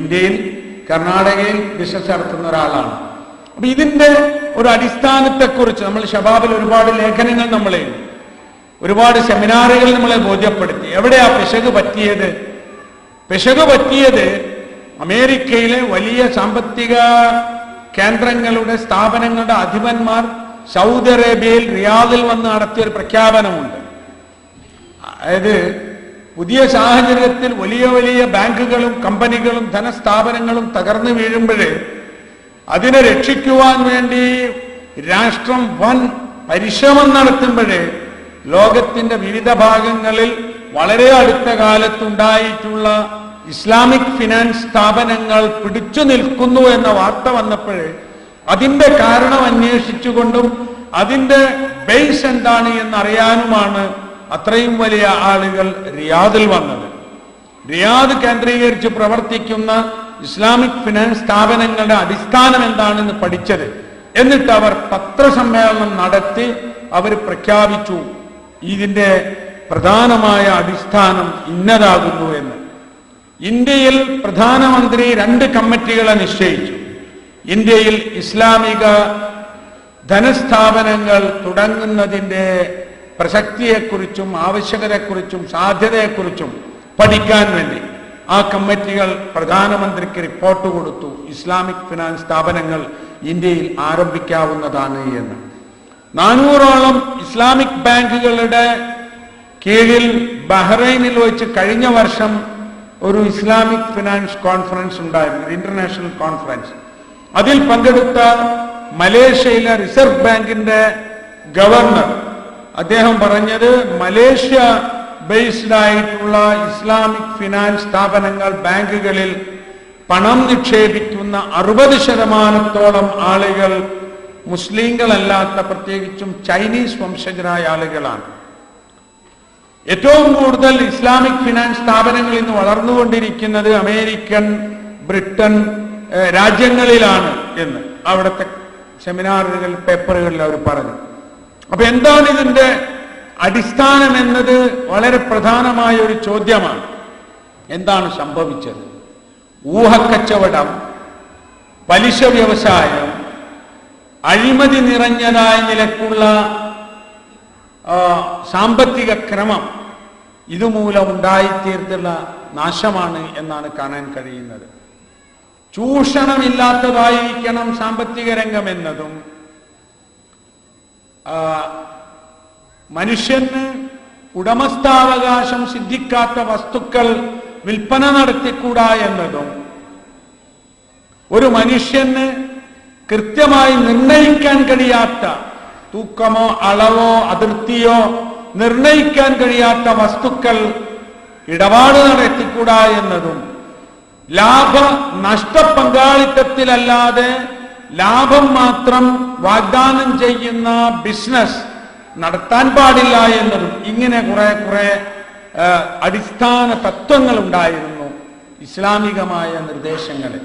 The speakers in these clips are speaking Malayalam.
ഇന്ത്യയിൽ കർണാടകയിൽ ബിസിനസ് നടത്തുന്ന ഒരാളാണ്. അപ്പൊ ഇതിന്റെ ഒരു അടിസ്ഥാനത്തെക്കുറിച്ച് നമ്മൾ ഷബാബിൽ ഒരുപാട് ലേഖനങ്ങൾ നമ്മളെ ഒരുപാട് സെമിനാറുകൾ നമ്മളെ ബോധ്യപ്പെടുത്തി. എവിടെയാ പിശക് പറ്റിയത്? പിശക് പറ്റിയത് അമേരിക്കയിലെ വലിയ സാമ്പത്തിക കേന്ദ്രങ്ങളുടെ സ്ഥാപനങ്ങളുടെ അധിപന്മാർ സൗദി അറേബ്യയിൽ റിയാദിൽ വന്ന് നടത്തിയൊരു പ്രഖ്യാപനമുണ്ട്. അതായത് പുതിയ സാഹചര്യത്തിൽ വലിയ വലിയ ബാങ്കുകളും കമ്പനികളും ധനസ്ഥാപനങ്ങളും തകർന്നു വീഴുമ്പോൾ അതിനെ രക്ഷിക്കുവാൻ വേണ്ടി രാഷ്ട്രം വൻ പരിശ്രമം നടത്തുമ്പോൾ ലോകത്തിന്റെ വിവിധ ഭാഗങ്ങളിൽ വളരെ അടുത്ത കാലത്തുണ്ടായിട്ടുള്ള ഇസ്ലാമിക് ഫിനാൻസ് സ്ഥാപനങ്ങൾ പിടിച്ചു നിൽക്കുന്നു എന്ന വാർത്ത വന്നപ്പോൾ അതിന്റെ കാരണം അന്വേഷിച്ചുകൊണ്ടും അതിന്റെ ബേസ് എന്താണ് എന്നറിയാനുമാണ് അത്രയും വലിയ ആളുകൾ റിയാദിൽ വന്നത്. റിയാദ് കേന്ദ്രീകരിച്ച് പ്രവർത്തിക്കുന്ന ഇസ്ലാമിക് ഫിനാൻസ് സ്ഥാപനങ്ങളുടെ അടിസ്ഥാനം എന്താണെന്ന് പഠിച്ചത്. എന്നിട്ട് അവർ പത്രസമ്മേളനം നടത്തി അവർ പ്രഖ്യാപിച്ചു ഇതിന്റെ പ്രധാനമായ അടിസ്ഥാനം ഇന്നതാകുന്നു എന്ന്. ഇന്ത്യയിൽ പ്രധാനമന്ത്രി 2 കമ്മിറ്റികളെ നിശ്ചയിച്ചു. ഇന്ത്യയിൽ ഇസ്ലാമിക ധനസ്ഥാപനങ്ങൾ തുടങ്ങുന്നതിന്റെ പ്രസക്തിയെക്കുറിച്ചും ആവശ്യകതയെക്കുറിച്ചും സാധ്യതയെക്കുറിച്ചും പഠിക്കാൻ വേണ്ടി ആ കമ്മിറ്റികൾ പ്രധാനമന്ത്രിക്ക് റിപ്പോർട്ട് കൊടുത്തു. ഇസ്ലാമിക് ഫിനാൻസ് സ്ഥാപനങ്ങൾ ഇന്ത്യയിൽ ആരംഭിക്കാവുന്നതാണ് എന്ന്. 400ഓളം ഇസ്ലാമിക് ബാങ്കുകളുടെ കീഴിൽ ബഹ്റൈനിൽ വെച്ച് കഴിഞ്ഞ വർഷം ഒരു ഇസ്ലാമിക് ഫിനാൻസ് കോൺഫറൻസ് ഉണ്ടായിരുന്നു, ഇന്റർനാഷണൽ കോൺഫറൻസ്. അതിൽ പങ്കെടുത്ത മലേഷ്യയിലെ റിസർവ് ബാങ്കിന്റെ ഗവർണർ അദ്ദേഹം പറഞ്ഞത് മലേഷ്യ ബേസ്ഡ് ആയിട്ടുള്ള ഇസ്ലാമിക് ഫിനാൻസ് സ്ഥാപനങ്ങൾ ബാങ്കുകളിൽ പണം നിക്ഷേപിക്കുന്ന 60% ആളുകൾ മുസ്ലിങ്ങളല്ലാത്ത പ്രത്യേകിച്ചും ചൈനീസ് വംശജരായ ആളുകളാണ്. ഏറ്റവും കൂടുതൽ ഇസ്ലാമിക് ഫിനാൻസ് സ്ഥാപനങ്ങൾ ഇന്ന് വളർന്നുകൊണ്ടിരിക്കുന്നത് അമേരിക്കൻ, ബ്രിട്ടൻ രാജ്യങ്ങളിലാണ് എന്ന് അവിടുത്തെ സെമിനാറുകൾ പേപ്പറുകളിൽ അവർ പറഞ്ഞു. അപ്പൊ എന്താണ് ഇതിന്റെ അടിസ്ഥാനം എന്നത് വളരെ പ്രധാനമായ ഒരു ചോദ്യമാണ്. എന്താണ് സംഭവിച്ചത്? ഊഹക്കച്ചവടം, പലിശ വ്യവസായം, അഴിമതി നിറഞ്ഞതായ നിലക്കുള്ള സാമ്പത്തിക ക്രമം ഇതുമൂലം ഉണ്ടായിത്തീർത്തുള്ള നാശമാണ് എന്നാണ് കാണാൻ കഴിയുന്നത്. ചൂഷണമില്ലാത്തതായിരിക്കണം സാമ്പത്തിക രംഗം എന്നതും മനുഷ്യന് ഉടമസ്ഥാവകാശം സിദ്ധിക്കാത്ത വസ്തുക്കൾ വിൽപ്പന നടത്തിക്കൂടാ എന്നതും ഒരു മനുഷ്യന് കൃത്യമായി നിർണയിക്കാൻ കഴിയാത്ത തൂക്കമോ അളവോ അതിർത്തിയോ നിർണയിക്കാൻ കഴിയാത്ത വസ്തുക്കൾ ഇടപാട് നടത്തിക്കൂടാ എന്നതും ലാഭ നഷ്ട പങ്കാളിത്തത്തിലല്ലാതെ ലാഭം മാത്രം വാഗ്ദാനം ചെയ്യുന്ന ബിസിനസ് നടത്താൻ പാടില്ല എന്നതും ഇങ്ങനെ കുറെ അടിസ്ഥാന തത്വങ്ങൾ ഉണ്ടായിരുന്നു ഇസ്ലാമികമായ നിർദ്ദേശങ്ങളിൽ.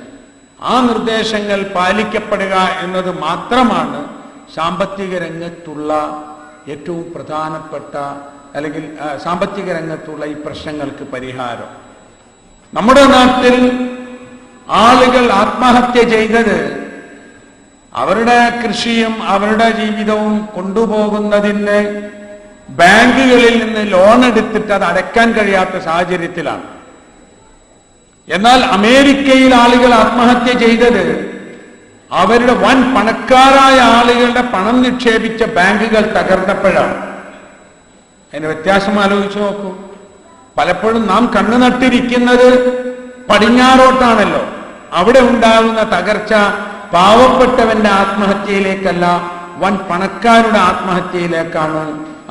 ആ നിർദ്ദേശങ്ങൾ പാലിക്കപ്പെടുക എന്നത് മാത്രമാണ് സാമ്പത്തിക രംഗത്തുള്ള ഏറ്റവും പ്രധാനപ്പെട്ട അല്ലെങ്കിൽ സാമ്പത്തിക രംഗത്തുള്ള ഈ പ്രശ്നങ്ങൾക്ക് പരിഹാരം. നമ്മുടെ നാട്ടിൽ ആളുകൾ ആത്മഹത്യ ചെയ്തത് അവരുടെ കൃഷിയും അവരുടെ ജീവിതവും കൊണ്ടുപോകുന്നതിന് ബാങ്കുകളിൽ നിന്ന് ലോൺ എടുത്തിട്ട് അത് അടയ്ക്കാൻ കഴിയാത്ത സാഹചര്യത്തിലാണ്. എന്നാൽ അമേരിക്കയിൽ ആളുകൾ ആത്മഹത്യ ചെയ്തത് അവരുടെ വൻ പണക്കാരായ ആളുകളുടെ പണം നിക്ഷേപിച്ച ബാങ്കുകൾ തകർന്നപ്പോഴാണ്. അതിന്റെ വ്യത്യാസം ആലോചിച്ചു നോക്കൂ. പലപ്പോഴും നാം കണ്ണു നട്ടിരിക്കുന്നത് പടിഞ്ഞാറോട്ടാണല്ലോ. അവിടെ ഉണ്ടാകുന്ന തകർച്ച പാവപ്പെട്ടവന്റെ ആത്മഹത്യയിലേക്കല്ല, വൻ പണക്കാരുടെ ആത്മഹത്യയിലേക്കാണ്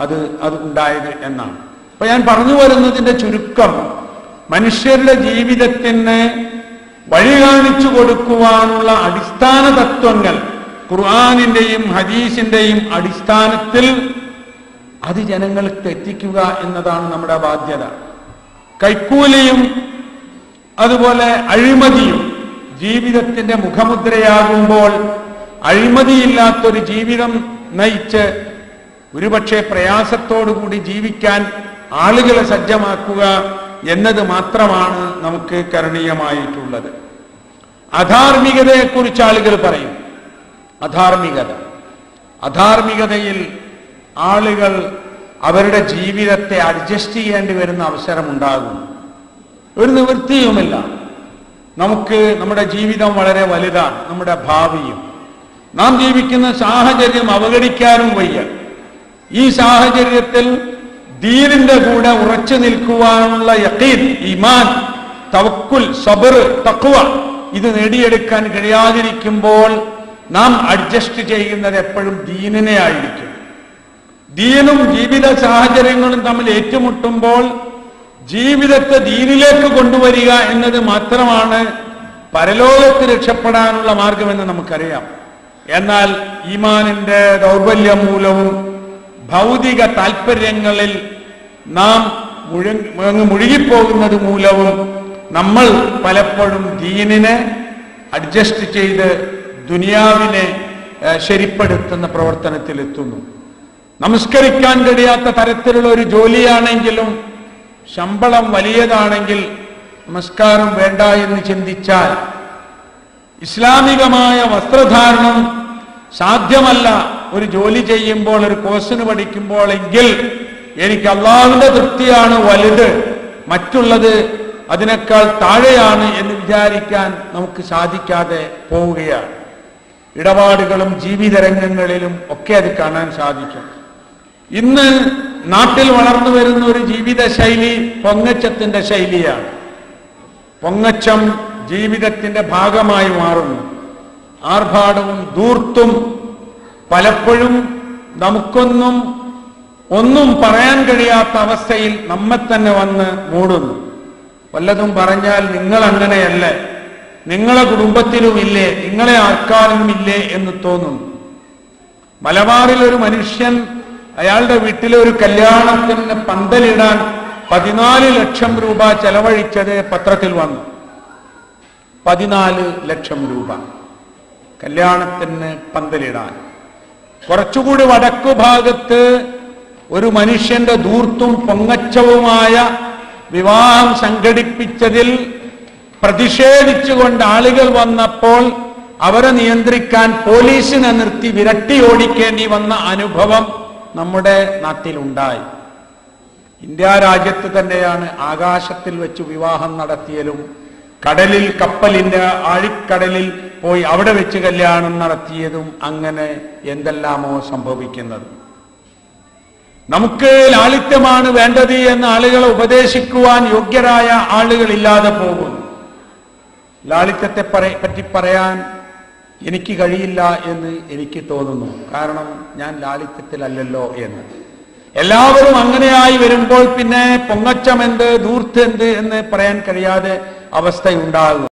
അത് ഉണ്ടായത് എന്നാണ്. അപ്പൊ ഞാൻ പറഞ്ഞു വരുന്നതിന്റെ ചുരുക്കം, മനുഷ്യരുടെ ജീവിതത്തിന് വഴി കാണിച്ചു കൊടുക്കുവാനുള്ള അടിസ്ഥാന തത്വങ്ങൾ ഖുർആനിന്റെയും ഹദീസിന്റെയും അടിസ്ഥാനത്തിൽ അത് ജനങ്ങൾക്ക് എത്തിക്കുക എന്നതാണ് നമ്മുടെ ബാധ്യത. കൈക്കൂലിയും അതുപോലെ അഴിമതിയും ജീവിതത്തിന്റെ മുഖമുദ്രയാകുമ്പോൾ അഴിമതിയില്ലാത്തൊരു ജീവിതം നയിച്ച് ഒരുപക്ഷെ പ്രയാസത്തോടുകൂടി ജീവിക്കാൻ ആളുകളെ സജ്ജമാക്കുക എന്നത് മാത്രമാണ് നമുക്ക് കരണീയമായിട്ടുള്ളത്. അധാർമികതയെക്കുറിച്ച് ആളുകൾ പറയും. അധാർമികതയിൽ ആളുകൾ അവരുടെ ജീവിതത്തെ അഡ്ജസ്റ്റ് ചെയ്യേണ്ടി വരുന്ന അവസരമുണ്ടാകും. ഒരു നിവൃത്തിയുമില്ല. നമുക്ക് നമ്മുടെ ജീവിതം വളരെ വലുതാണ്, നമ്മുടെ ഭാവിയും. നാം ജീവിക്കുന്ന സാഹചര്യം അവഗണിക്കാനും വയ്യ. ഈ സാഹചര്യത്തിൽ ദീനിന്റെ കൂടെ ഉറച്ചു നിൽക്കുവാനുള്ള യഖീൻ, ഈമാൻ, തവക്കുൽ, സബർ, തഖ്വ ഇത് നേടിയെടുക്കാൻ കഴിയാതിരിക്കുമ്പോൾ നാം അഡ്ജസ്റ്റ് ചെയ്യുന്നത് എപ്പോഴും ദീനിനെ ആയിരിക്കും. ദീനും ജീവിത സാഹചര്യങ്ങളും തമ്മിൽ ഏറ്റുമുട്ടുമ്പോൾ ജീവിതത്തെ ദീനിലേക്ക് കൊണ്ടുവരിക എന്നത് മാത്രമാണ് പരലോകത്ത് രക്ഷപ്പെടാനുള്ള മാർഗമെന്ന് നമുക്കറിയാം. എന്നാൽ ഈമാനിന്റെ ദൗർബല്യം മൂലവും ഭൗതിക താല്പര്യങ്ങളിൽ നാം മുഴുകിപ്പോകുന്നത് മൂലവും നമ്മൾ പലപ്പോഴും ദീനിനെ അഡ്ജസ്റ്റ് ചെയ്ത് ദുനിയാവിനെ ശരിപ്പെടുത്തുന്ന പ്രവർത്തനത്തിലെത്തുന്നു. നമസ്കരിക്കാൻ കഴിയാത്ത തരത്തിലുള്ള ഒരു ജോലിയാണെങ്കിലും ശമ്പളം വലിയതാണെങ്കിൽ നമസ്കാരം വേണ്ട എന്ന് ചിന്തിച്ചാൽ, ഇസ്ലാമികമായ വസ്ത്രധാരണം സാധ്യമല്ല ഒരു ജോലി ചെയ്യുമ്പോൾ, ഒരു കോഴ്സിന് പഠിക്കുമ്പോൾ എങ്കിൽ എനിക്ക് അള്ളാഹുവിന്റെ തൃപ്തിയാണ് വലുത്, മറ്റുള്ളത് അതിനേക്കാൾ താഴെയാണ് എന്ന് വിചാരിക്കാൻ നമുക്ക് സാധിക്കാതെ പോവുകയാണ്. ഇടപാടുകളും ജീവിത രംഗങ്ങളിലും ഒക്കെ അത് കാണാൻ സാധിക്കും. ഇന്ന് നാട്ടിൽ വളർന്നു വരുന്ന ഒരു ജീവിത ശൈലി പൊങ്ങച്ചത്തിന്റെ ശൈലിയാണ്. പൊങ്ങച്ചം ജീവിതത്തിന്റെ ഭാഗമായി മാറുന്നു. ആർഭാടവും ധൂർത്തും പലപ്പോഴും ഒന്നും പറയാൻ കഴിയാത്ത അവസ്ഥയിൽ നമ്മെ തന്നെ വന്ന് മൂടുന്നു. വല്ലതും പറഞ്ഞാൽ നിങ്ങൾ അങ്ങനെയല്ലേ, നിങ്ങളെ കുടുംബത്തിലും ഇല്ലേ, നിങ്ങളെ ആൾക്കാരിലും ഇല്ലേ എന്ന് തോന്നുന്നു. മലബാറിൽ ഒരു മനുഷ്യൻ അയാളുടെ വീട്ടിലെ ഒരു കല്യാണത്തിന് പന്തലിടാൻ 14 ലക്ഷം രൂപ ചെലവഴിച്ചത് പത്രത്തിൽ വന്നു. 14 ലക്ഷം രൂപ കല്യാണത്തിന് പന്തലിടാൻ. കുറച്ചുകൂടി വടക്കു ഭാഗത്ത് ഒരു മനുഷ്യന്റെ ധൂർത്തും പൊങ്ങച്ചവുമായ വിവാഹം സംഘടിപ്പിച്ചതിൽ പ്രതിഷേധിച്ചുകൊണ്ട് ആളുകൾ വന്നപ്പോൾ അവരെ നിയന്ത്രിക്കാൻ പോലീസിനെ നിർത്തി വിരട്ടി ഓടിക്കേണ്ടി വന്ന അനുഭവം നമ്മുടെ നാട്ടിലുണ്ടായി. ഇന്ത്യ രാജ്യത്ത് തന്നെയാണ് ആകാശത്തിൽ വെച്ച് വിവാഹം നടത്തിയതും കടലിൽ, കപ്പലിന്റെ ആഴിക്കടലിൽ പോയി അവിടെ വെച്ച് കല്യാണം നടത്തിയതും അങ്ങനെ എന്തെല്ലാമോ സംഭവിക്കുന്നത്. നമുക്ക് ലാളിത്യമാണ് വേണ്ടത് എന്ന് ആളുകളെ ഉപദേശിക്കുവാൻ യോഗ്യരായ ആളുകളില്ലാതെ പോകുന്നു. ലാളിത്യത്തെ പറ്റി പറയാൻ എനിക്ക് കഴിയില്ല എന്ന് എനിക്ക് തോന്നുന്നു. കാരണം ഞാൻ ലാളിത്യത്തിലല്ലല്ലോ എന്ന്. എല്ലാവരും അങ്ങനെയായി വരുമ്പോൾ പിന്നെ പൊങ്ങച്ചം എന്ത്, ധൂർത്ത് എന്ത് എന്ന് പറയാൻ കഴിയാതെ അവസ്ഥയുണ്ടാകും.